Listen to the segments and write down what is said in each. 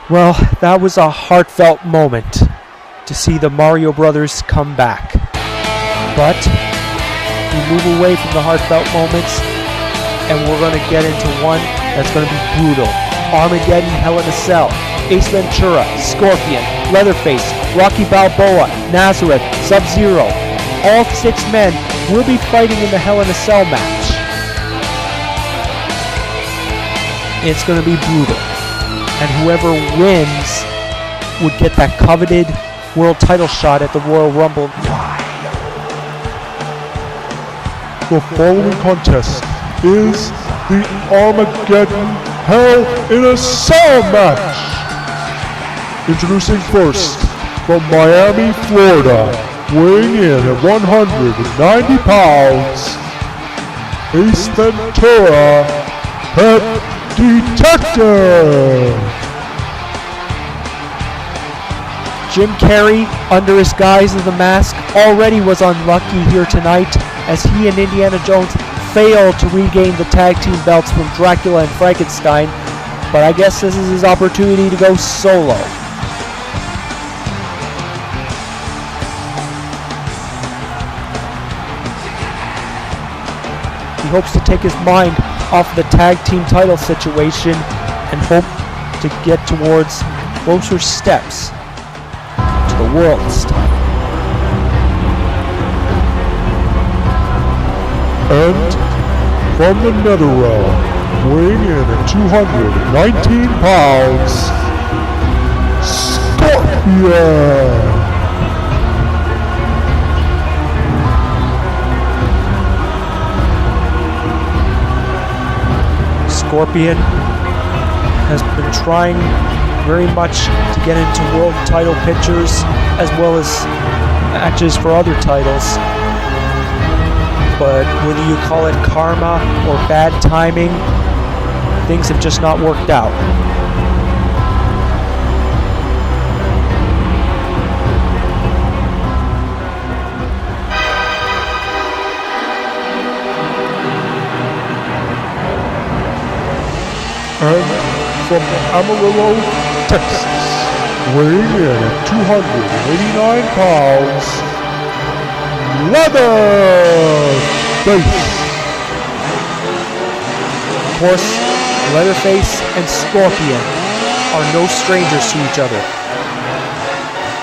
Well, that was a heartfelt moment to see the Mario Brothers come back. But we move away from the heartfelt moments, and we're going to get into one that's going to be brutal. Armageddon, Hell in a Cell, Ace Ventura, Scorpion, Leatherface, Rocky Balboa, Nazareth, Sub-Zero. All 6 men will be fighting in the Hell in a Cell match. It's going to be brutal. And whoever wins would get that coveted world title shot at the Royal Rumble. The following contest is the Armageddon Hell in a Cell match. Introducing first, from Miami, Florida, weighing in at 190 pounds, Ace Ventura, Pet Detective. Jim Carrey, under his guise of the mask, already was unlucky here tonight as he and Indiana Jones failed to regain the tag team belts from Dracula and Frankenstein, but I guess this is his opportunity to go solo. He hopes to take his mind off the tag team title situation and hope to get towards closer steps to the world's title. And from the Netherrealm, weighing in at 219 pounds, Scorpion. Scorpion has been trying very much to get into world title pictures as well as matches for other titles. But whether you call it karma or bad timing, things have just not worked out. And from Amarillo, Texas, weighing in at 289 pounds, Leatherface. Of course, Leatherface and Scorpion are no strangers to each other.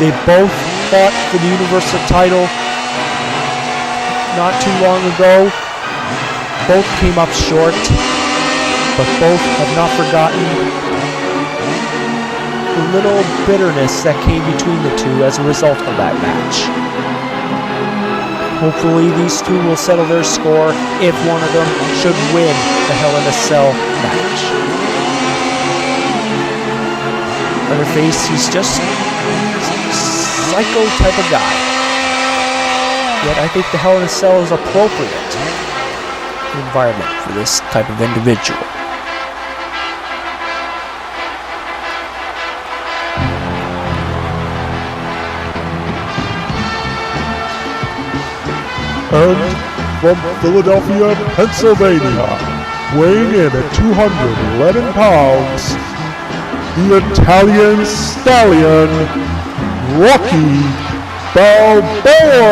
They both fought for the Universal title not too long ago. Both came up short, but both have not forgotten the little bitterness that came between the two as a result of that match. Hopefully these two will settle their score if one of them should win the Hell in a Cell match. Leatherface, he's just a psycho type of guy. Yet I think the Hell in a Cell is appropriate environment for this type of individual. And from Philadelphia, Pennsylvania, weighing in at 211 pounds, the Italian Stallion, Rocky Balboa.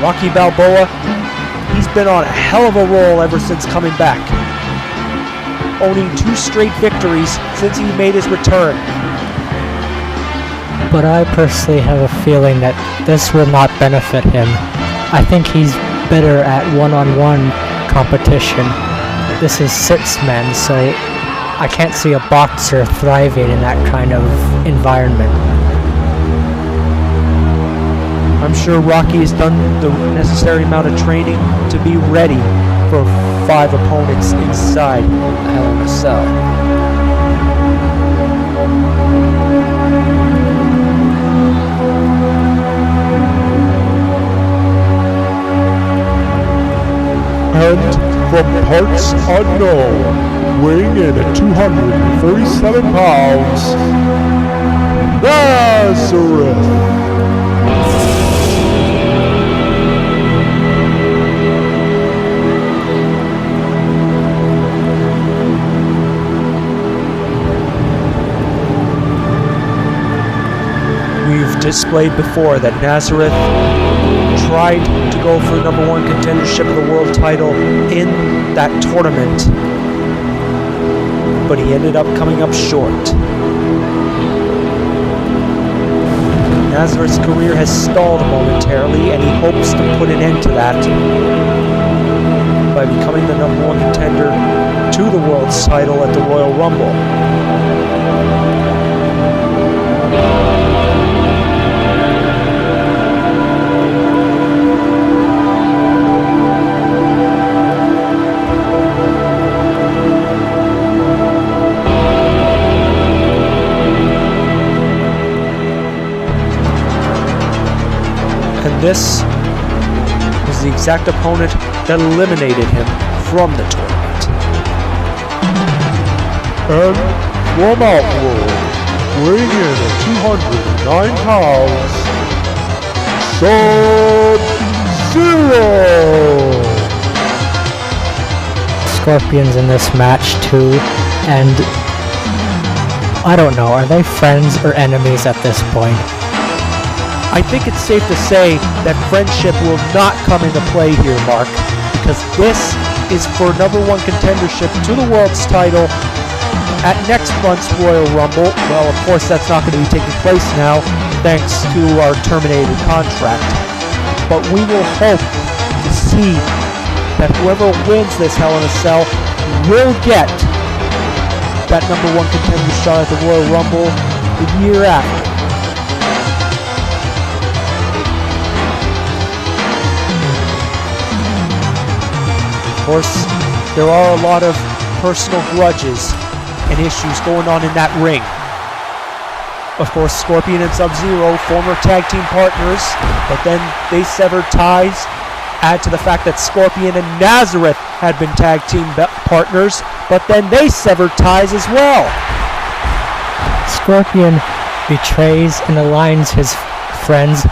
Rocky Balboa, he's been on a hell of a roll ever since coming back, owning 2 straight victories since he made his return. But I personally have a feeling that this will not benefit him. I think he's better at one-on-one competition. This is 6 men, so I can't see a boxer thriving in that kind of environment. I'm sure Rocky has done the necessary amount of training to be ready for 5 opponents inside the Hell in a Cell. And from parts unknown, weighing in at 237 pounds, Nazareth. displayed before that Nazareth tried to go for the #1 contendership of the world title in that tournament, but he ended up coming up short. Nazareth's career has stalled momentarily, and he hopes to put an end to that by becoming the #1 contender to the world's title at the Royal Rumble. And this was the exact opponent that eliminated him from the tournament. And from Outworld, weighing in at 209 pounds, Sub-Zero! Scorpion's in this match too, and I don't know, are they friends or enemies at this point? I think it's safe to say that friendship will not come into play here, Mark, because this is for #1 contendership to the world's title at next month's Royal Rumble. Well, of course, that's not going to be taking place now, thanks to our terminated contract. But we will hope to see that whoever wins this Hell in a Cell will get that #1 contender shot at the Royal Rumble the year after. Of course, there are a lot of personal grudges and issues going on in that ring. Of course, Scorpion and Sub-Zero, former tag team partners, but then they severed ties. Add to the fact that Scorpion and Nazareth had been tag team partners, but then they severed ties as well. Scorpion betrays and aligns his friends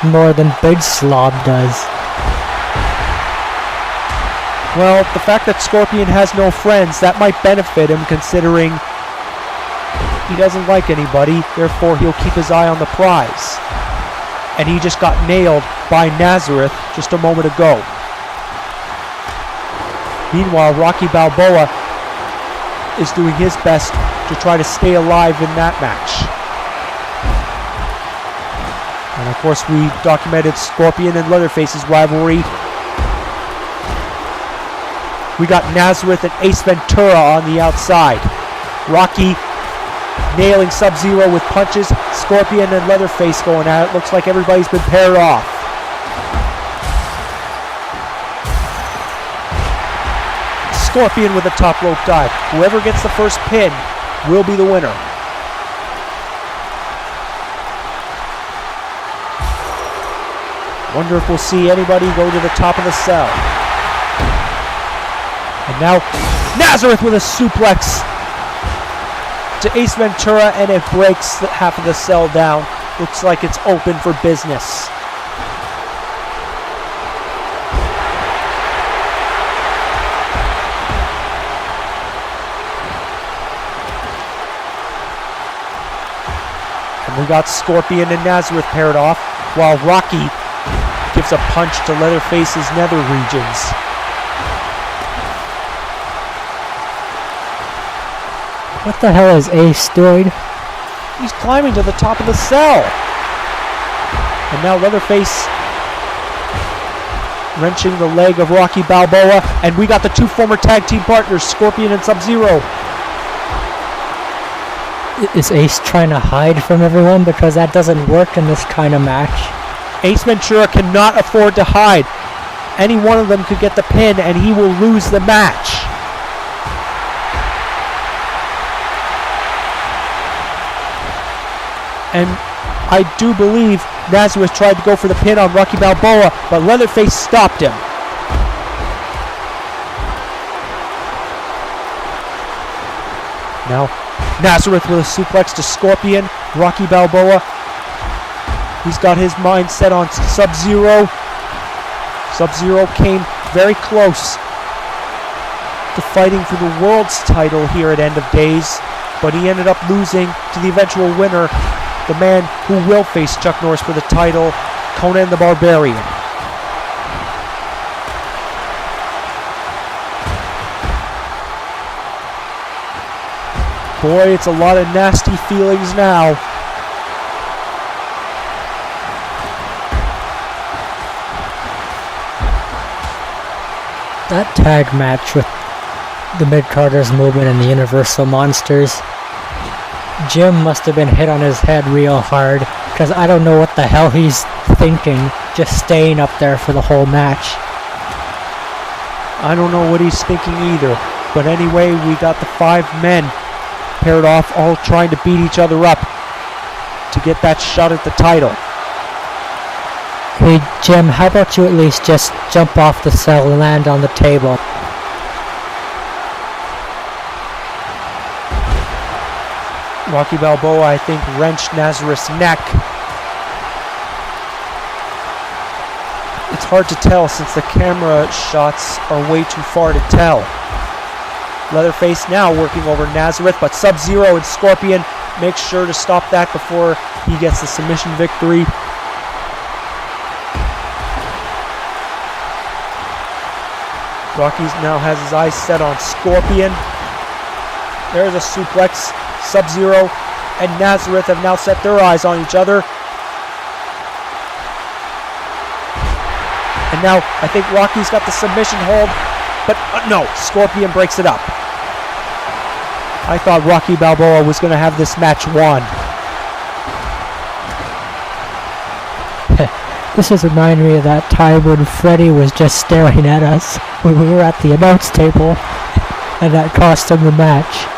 more than Big Slob does. Well, the fact that Scorpion has no friends, that might benefit him, considering he doesn't like anybody, therefore he'll keep his eye on the prize. And he just got nailed by Nazareth just a moment ago. Meanwhile, Rocky Balboa is doing his best to try to stay alive in that match. And of course, we documented Scorpion and Leatherface's rivalry. We got Nazareth and Ace Ventura on the outside. Rocky nailing Sub-Zero with punches. Scorpion and Leatherface going at it. Looks like everybody's been paired off. Scorpion with a top rope dive. Whoever gets the first pin will be the winner. Wonder if we'll see anybody go to the top of the cell. And now, Nazareth with a suplex to Ace Ventura, and it breaks half of the cell down. Looks like it's open for business. And we got Scorpion and Nazareth paired off, while Rocky gives a punch to Leatherface's nether regions. What the hell is Ace doing? He's climbing to the top of the cell. And now Leatherface wrenching the leg of Rocky Balboa. And we got the two former tag team partners, Scorpion and Sub-Zero. Is Ace trying to hide from everyone? Because that doesn't work in this kind of match. Ace Ventura cannot afford to hide. Any one of them could get the pin and he will lose the match. And I do believe Nazareth tried to go for the pin on Rocky Balboa, but Leatherface stopped him. Now, Nazareth with a suplex to Scorpion. Rocky Balboa, he's got his mind set on Sub-Zero. Sub-Zero came very close to fighting for the world's title here at End of Days, but he ended up losing to the eventual winner, the man who will face Chuck Norris for the title, Conan the Barbarian. Boy, it's a lot of nasty feelings now. That tag match with the Mid-Carders Movement and the Universal Monsters, Jim must have been hit on his head real hard, because I don't know what the hell he's thinking, just staying up there for the whole match. I don't know what he's thinking either, but anyway, we got the 5 men paired off, all trying to beat each other up to get that shot at the title. Hey Jim, how about you at least just jump off the cell and land on the table? Rocky Balboa, I think, wrenched Nazareth's neck. It's hard to tell since the camera shots are way too far to tell. Leatherface now working over Nazareth, but Sub-Zero and Scorpion make sure to stop that before he gets the submission victory. Rocky now has his eyes set on Scorpion. There's a suplex. Sub-Zero and Nazareth have now set their eyes on each other. And now I think Rocky's got the submission hold, but no, Scorpion breaks it up. I thought Rocky Balboa was going to have this match won. This is reminding me of that time when Freddie was just staring at us when we were at the announce table, and that cost him the match.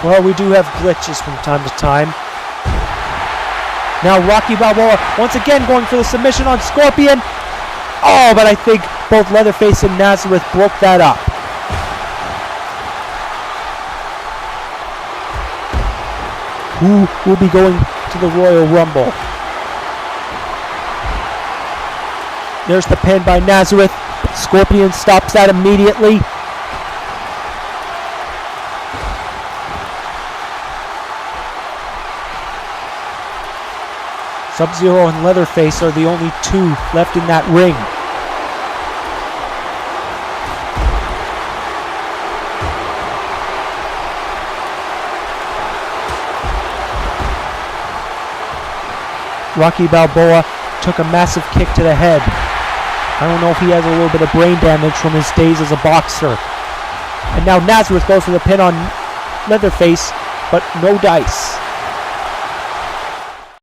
Well, we do have glitches from time to time. Now Rocky Balboa once again going for the submission on Scorpion. Oh, but I think both Leatherface and Nazareth broke that up. Who will be going to the Royal Rumble? There's the pin by Nazareth. Scorpion stops that immediately. Sub-Zero and Leatherface are the only 2 left in that ring. Rocky Balboa took a massive kick to the head. I don't know if he has a little bit of brain damage from his days as a boxer. And now Nazareth goes for the pin on Leatherface, but no dice.